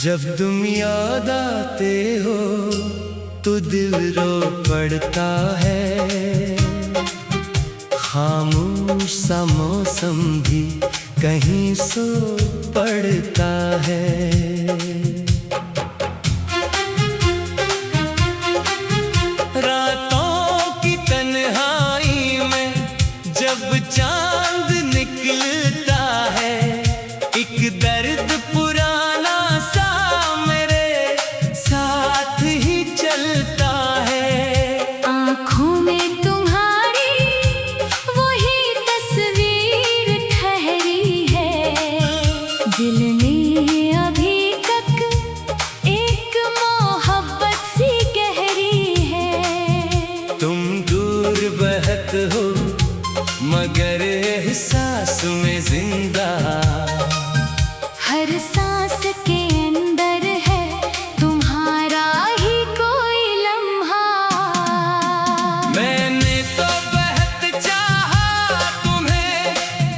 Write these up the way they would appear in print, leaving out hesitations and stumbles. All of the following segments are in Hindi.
जब तुम याद आते हो तो दिल रो पड़ता है। खामोश सा मौसम भी कहीं सो पड़ता है। रातों की तन्हाई में जब चांद निकलता है, एक दर्द पुराना सा मेरे साथ ही चलता है। आँखों में तुम्हारी वही तस्वीर ठहरी है, दिल में अभी तक एक मोहब्बत सी गहरी है। तुम दूर बहत हो मगर एहसास में जिंदा, हर सांस के अंदर है तुम्हारा ही कोई लम्हा। मैंने तो बहुत चाहा तुम्हें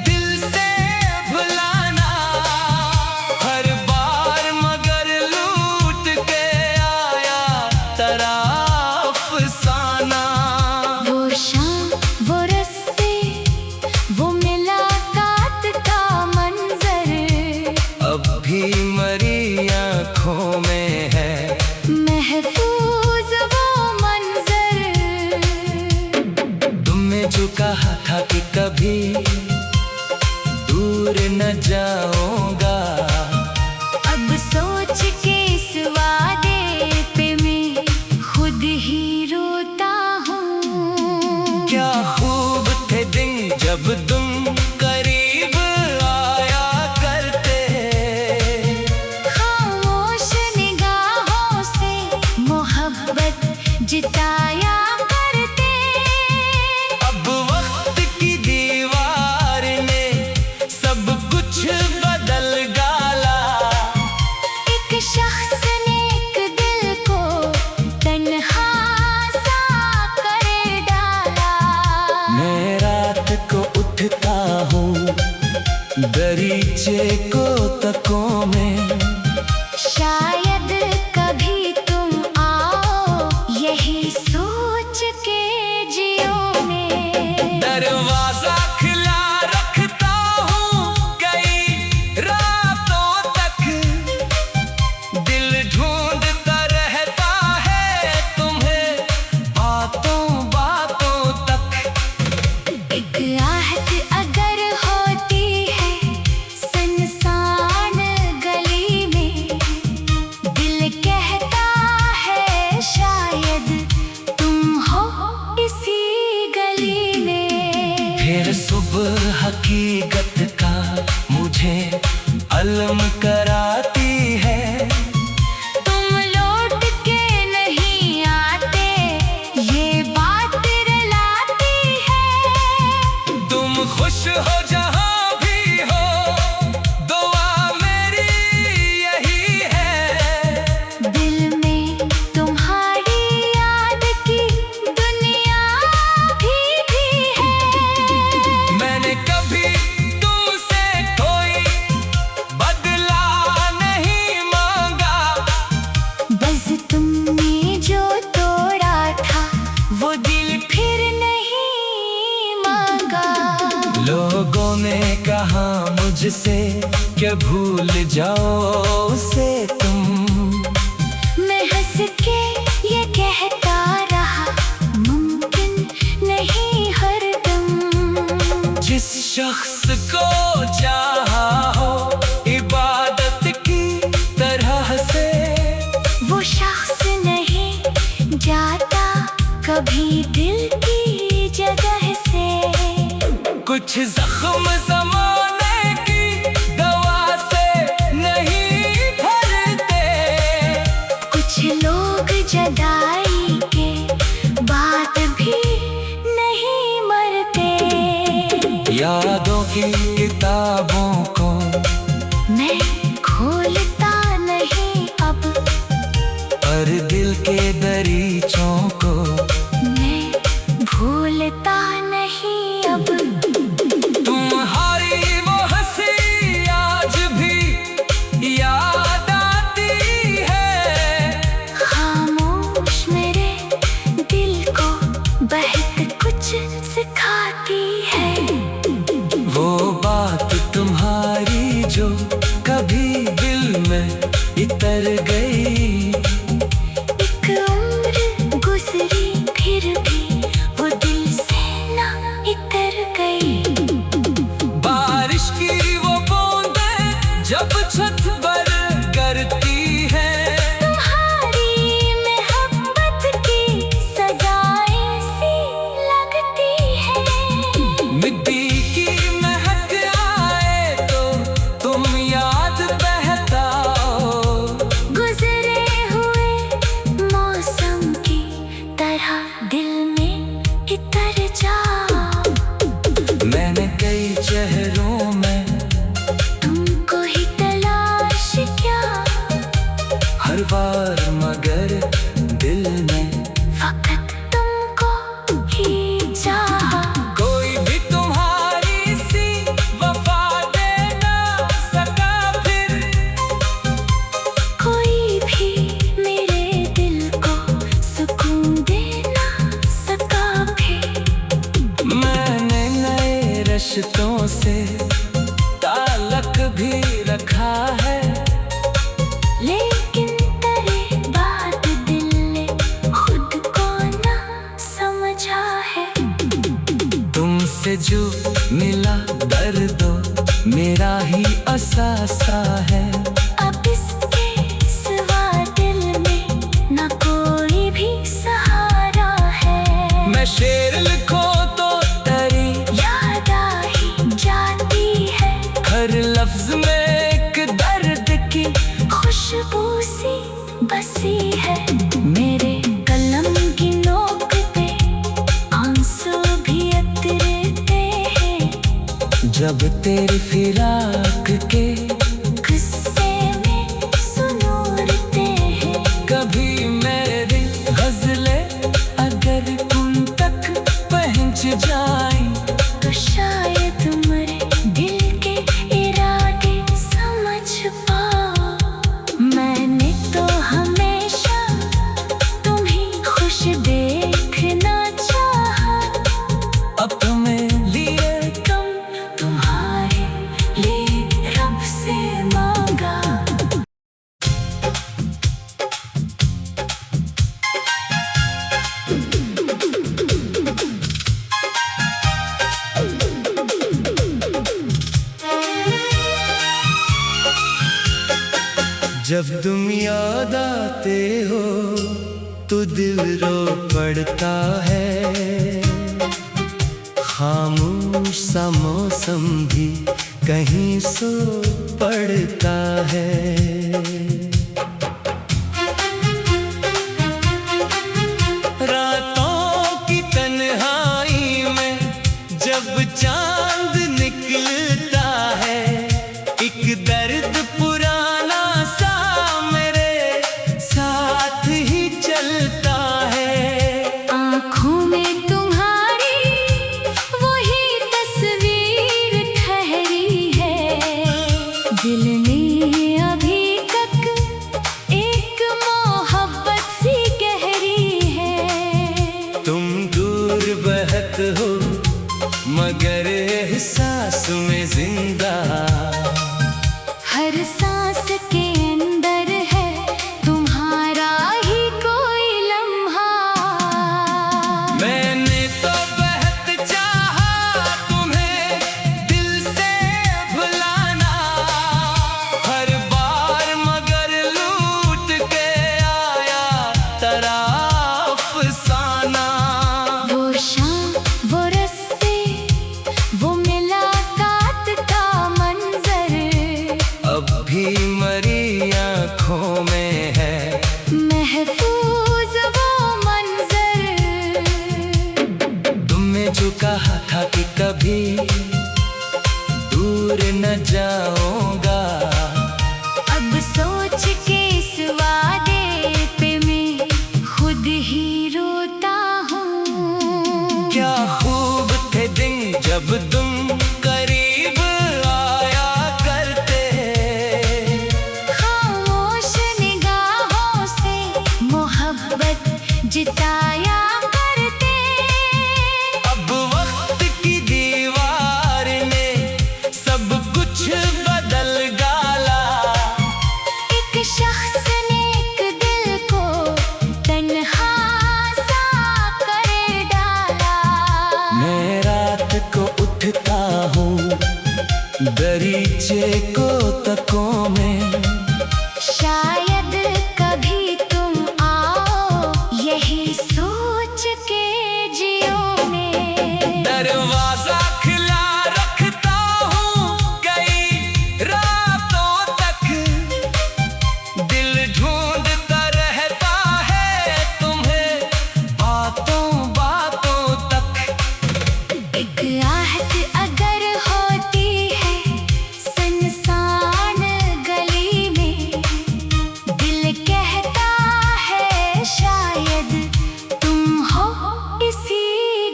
दिल से भुलाना, हर बार मगर लूट के आया तेरा अफसाना। वो शाम, वो रस्ते, वो मुलाकात का मंजर अब भी मरी आँखों में है महफूज वो मंजर। तुमने जो कहा था कि कभी दूर न जाऊंगा, अब सोच के इस वादे पे मैं खुद ही रोता हूँ। क्या खूब थे दिन जब तुम करीब आया करते, खामोश निगाहों से मोहब्बत जिताया करते। अब वक्त की दीवार ने सब कुछ बदल डाला। एक शख्स ने एक दिल को तन्हा सा कर डाला। मैं रात को उठता हूँ दरीचे को तकों में, शायद कभी तुम आओ यही सोच के जियो में। दरवाजा खुला रखता हूँ कई रातों तक, दिल ढूंढता रहता है तुम्हें बातों बातों तक। एक आहट अगर होती है सुनसान गली में, दिल कहता है शायद तुम हो इसी गली में। फिर सुबह हकीकत का मुझे अलम कराती है। तुम लौट के नहीं आते ये बात रुलाती है। तुम खुश हो जहाँ भी हो, दुआ मेरी यही है। दिल में तुम्हारी याद की दुनिया भी है। मैंने कभी तुमसे कोई बदला नहीं मांगा, बस तुमने जो तोड़ा था वो दिल फिर नहीं मांगा। लोगों ने कहा मुझसे कि भूल जाओ उसे तुम, मैं हंस के ये कहता रहा मुमकिन नहीं हरदम। जिस शख्स को चाहा हो इबादत की तरह से, वो शख्स नहीं जाता कभी दिल की जगह से। कुछ जख्म ज़माने की दवा से नहीं भरते, कुछ लोग जदाई के बाद भी नहीं मरते। यादों की किताबों को मैं खोलता नहीं अब, और दिल के दरीचों को मैं भूलता नहीं अब। तुम्हारे इतर गई। एक उम्र गुजरी फिर भी वो दिल से ना इतर गई। बारिश की वो बूंदें जब छत पर गिरती है, तुम्हारी मोहब्बत की सजाएं सी लगती है। मिट्टी की महक आए तो तुम याद बहताओ। गुजरे हुए मौसम की तरह दिल में इतर जाओ। मैंने कई चेहरों में तुमको ही तलाश किया, हर बार मगर दिल ने वक्त तुमको ही चाहा। कोई भी तुम्हारी सी वफा दे ना सका फिर। कोई भी मेरे दिल को सुकून दे ना सका फिर। मैंने नए रिश्तों से ताल्लुक भी रखा है, लेकिन तेरे बाद दिल ने खुद को ना समझा है। तुमसे जो मिला दर्दो मेरा ही असासा है। अब इसके सिवा दिल में ना कोई भी सहारा है। मैं शेर लिखो तो तेरी याद आ ही जाती है, हर लफ्ज में एक दर्द की खुशबू सी बसी है। मेरे कलम की नोक पे आंसू भी उतरते हैं। जब तेरी फिराक के गुस्से में सुनूरते हैं। कभी मेरी गजलें अगर तुम तक पहुंच जाए, तो शायद मेरे दिल के इरादे समझ पाओ। मैंने तो हमेशा तुम्हें खुश देखना चाहा। अब तुम्हें लिए तुम तुम्हारे लिए रब से मांगा। जब तुम याद आते हो तो दिल रो पड़ता है। खामोश सा मौसम भी कहीं सो पड़ता है। रातों की तन्हाई में जब चांद निकलता है, एक दर्द पुराना सा मेरे साथ ही चलता है। आँखों में तुम्हारी वही तस्वीर ठहरी है। दिल ने अभी तक शख्स ने एक दिल को तन्हा सा कर डाला। मैं रात को उठता हूँ दरीचे को तकों में, शायद कभी तुम आओ यही सोच के जियो में। दरवाजा खुला रखता हूँ कई रातों तक, दिल ढूंढता रहता है तुम्हें बातों बातों तक। एक आहट अगर होती है सुनसान गली में, दिल कहता है शायद तुम हो इसी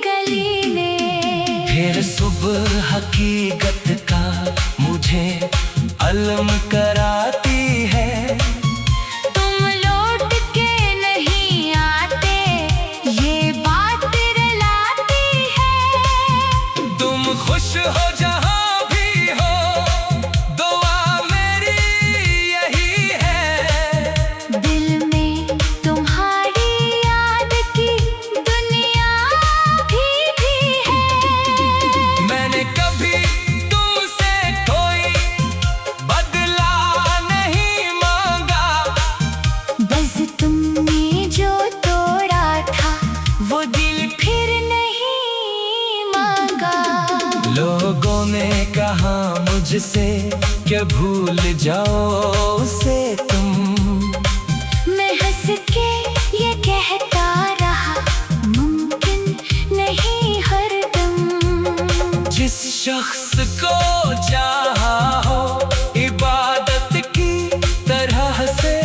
गली में। फिर सुबह हकीकत का मुझे अलम कराती है, तुम लौट के नहीं आते ये बात रुलाती है। तुम खुश हो जहाँ भी हो दुआ मेरी यही है। दिल में तुम्हारी याद की दुनिया भी है। मैंने कभी तुमसे कोई बदला नहीं मांगा, बस तुमने जो तोड़ा था वो दिल फिर नहीं मांगा। लोगों ने कहा मुझसे कि भूल जाओ उसे तुम, मैं हंस के ये कहता रहा मुमकिन नहीं हरदम। जिस शख्स को चाहा हो इबादत की तरह से,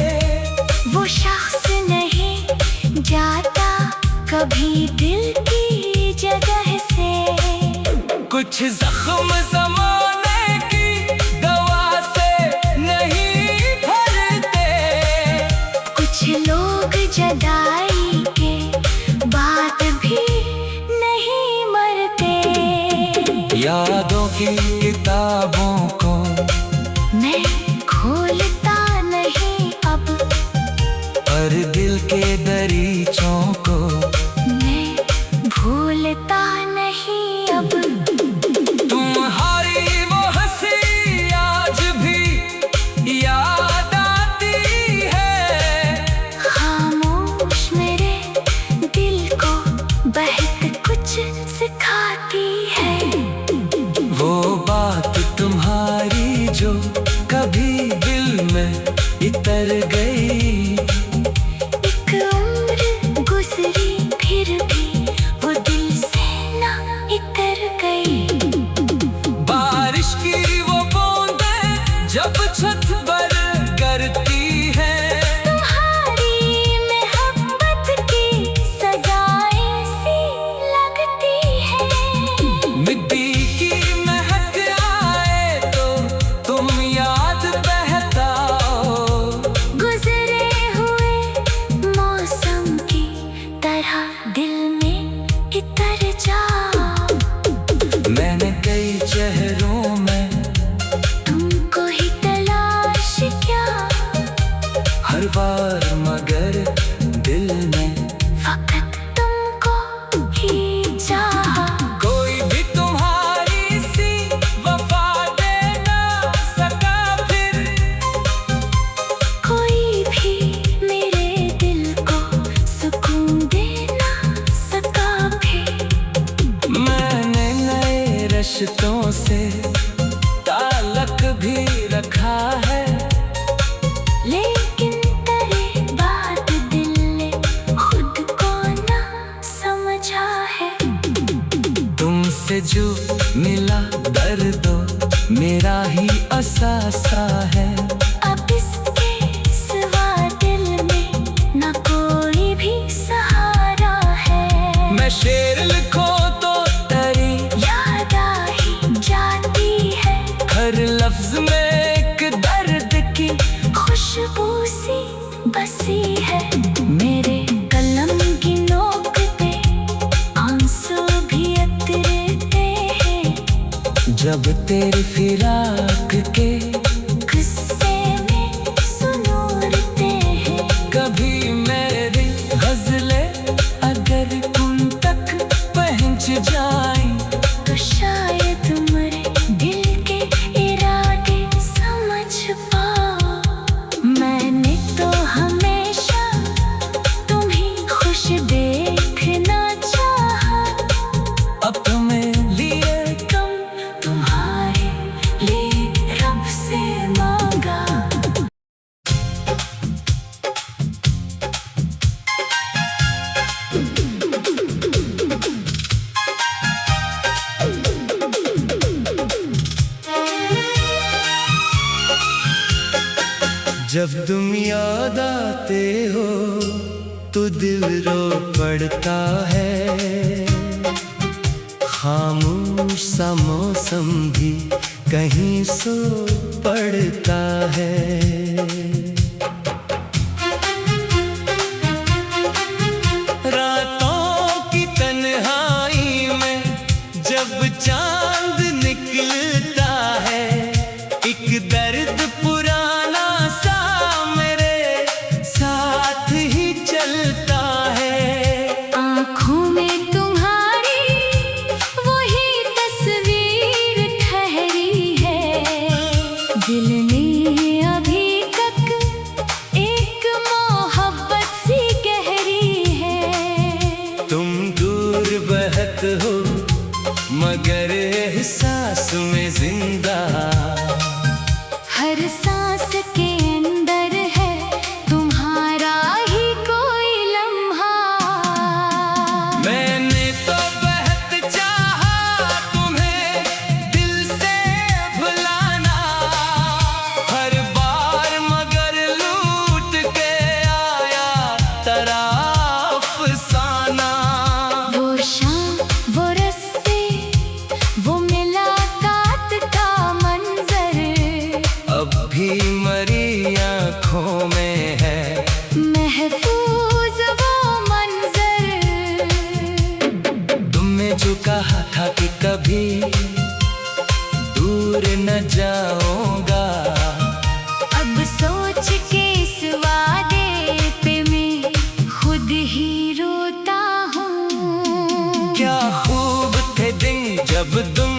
वो शख्स नहीं जाता कभी दिल की जगह से। कुछ जख्म ज़माने की दवा से नहीं भरते, कुछ लोग जदाई के बाद भी नहीं मरते। यादों की किताबों को मैं खोलता नहीं अब, और दिल के दरीचों को मैं भूलता नहीं अब। तुम्हारी वो हंसी आज भी याद आती है, खामोश मेरे दिल को बहक कुछ सिखाती है। वो बात तुम्हारी जो कभी दिल में इतर गई। एक उम्र गुजरी फिर भी वो दिल से ना इतर गई। बारिश की वो बूंदें जब छत पर गिरती है, तुम्हारी मोहब्बत की सजाएं सी लगती है। मिट्टी की महक आए तो तुम याद बहता हो, गुजरे हुए मौसम की तरह दिल में इतर जाओ। मैंने कई चेहरों में तुमको ही तलाश किया, हर बार मगर दिल में फकत तुमको ही चाहा। कोई भी तुम्हारी सी वफा दे ना सका फिर, कोई भी मेरे दिल को सुकून दे ना सका फिर। मैंने नए रिश्तों से ताल्लुक भी रखा है, लेकिन तेरे बाद दिल ने खुद को ना समझा है। तुमसे जो मिला दर्दो मेरा ही असासा है। अब इसके सिवा दिल में ना कोई भी सहारा है। मैं शेर लिखूं तो तेरी याद आ ही जाती है, हर लफ्ज में एक दर्द की खुशबू सी बसी है। मेरे कलम की नोक पे आंसू भी अतरते हैं, जब तेरी फिराक के किस्से में सुनूं कभी मेरी गजलें अगर उन तक पहुंच जाए तो शायद मेरे दिल के इरादे समझ पाओ। मैंने तो हमेशा तुम्हें खुश देखना चाहा। अब तुम्हें लिए तुम तुम्हारे लिए रब से मांगा। जब तुम याद आते हो तो दिल रो पड़ता है। खामोश सा मौसम भी कहीं सो पड़ता है। रातों की तन्हाई में जब चांद निकलता है, एक दर्द पुराना सा मेरे साथ ही चलता है। आँखों में तुम्हारी वही तस्वीर ठहरी है। दिल ने अभी तक एक मोहब्बत सी गहरी है। तुम दूर बहत हो मगर एहसास में जिंदा। हर सांस के अंदर है तुम्हारा ही कोई लम्हा। मैंने तो बहुत चाहा तुम्हें दिल से भुलाना, हर बार मगर लूट के आया तेरा अफसाना। वो शाम, वो रस्ते, वो मुलाकात का मंजर अब भी मरी आँखों में है महफूज वो मंजर। तुमने जो कहा था कि कभी दूर न जाऊंगा, अब सोच के इस वादे पे मैं खुद ही रोता हूँ। क्या खूब थे दिन जब तुम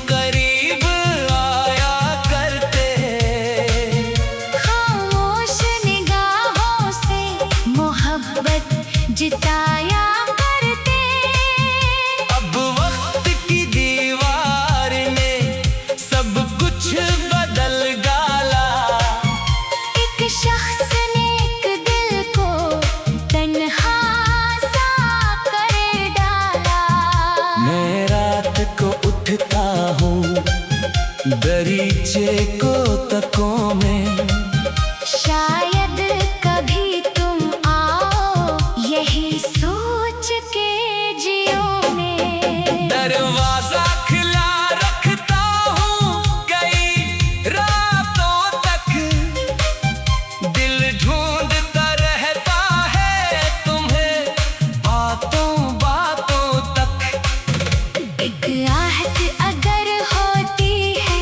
करीब आया करते। खामोश निगाहों से मोहब्बत जिताया करते। अब वक्त की दीवार ने सब कुछ बदल डाला। एक शख्स ने एक दिल को तन्हा सा कर डाला। मैं रात को उठता हूँ दरीचे को तकों में, शायद कभी तुम आओ यही सोच के जियो में। दरवाजा खुला रखता हूँ कई रातों तक, दिल ढूंढता रहता है तुम्हें बातों बातों तक। एक आहट अगर होती है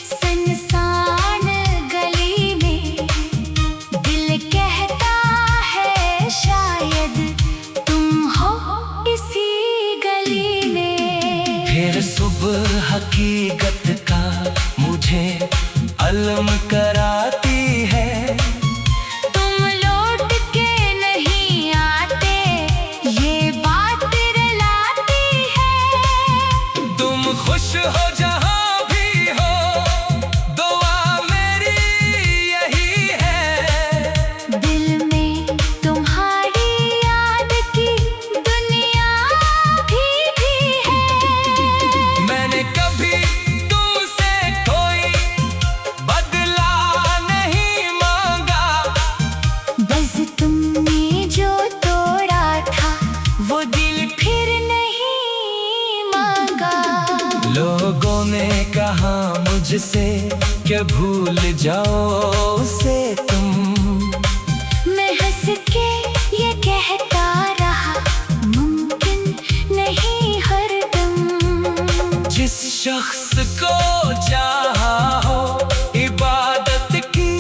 सुनसान गली में, दिल कहता है शायद तुम हो इसी गली में। फिर सुबह हकीकत का मुझे अलम कराती है। तुम लौट के नहीं आते ये बात रुलाती है। तुम खुश हो जहाँ भी हो, दुआ मेरी यही है। दिल में तुम्हारी याद की दुनिया भी है। मैंने कभी तुमसे कोई बदला नहीं मांगा। बस तुमने जो तोड़ा था वो दिल फिर नहीं मांगा। लोगों ने कहा मुझसे कि भूल जाओ उसे तुम। मैं हंस के ये कहता रहा मुमकिन नहीं हरदम। जिस शख्स को चाहा हो इबादत की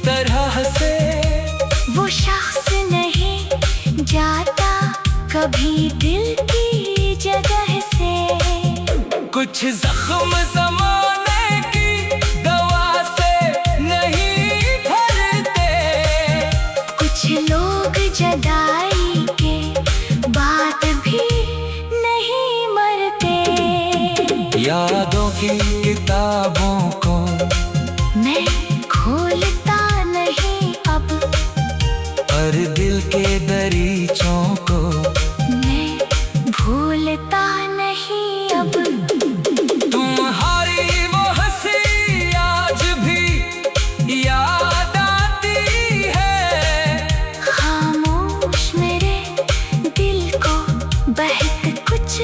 तरह से, वो शख्स कभी दिल की जगह से कुछ जख्म ज़माने की दवा से नहीं भरते, कुछ लोग जुदाई के बाद भी नहीं मरते। यादों की किताबों को मैं खोलता नहीं अब, पर दिल के दरीचों को मैं भूलता नहीं अब। तुम्हारी वो हंसी आज भी याद आती है, खामोश मेरे दिल को बहक कुछ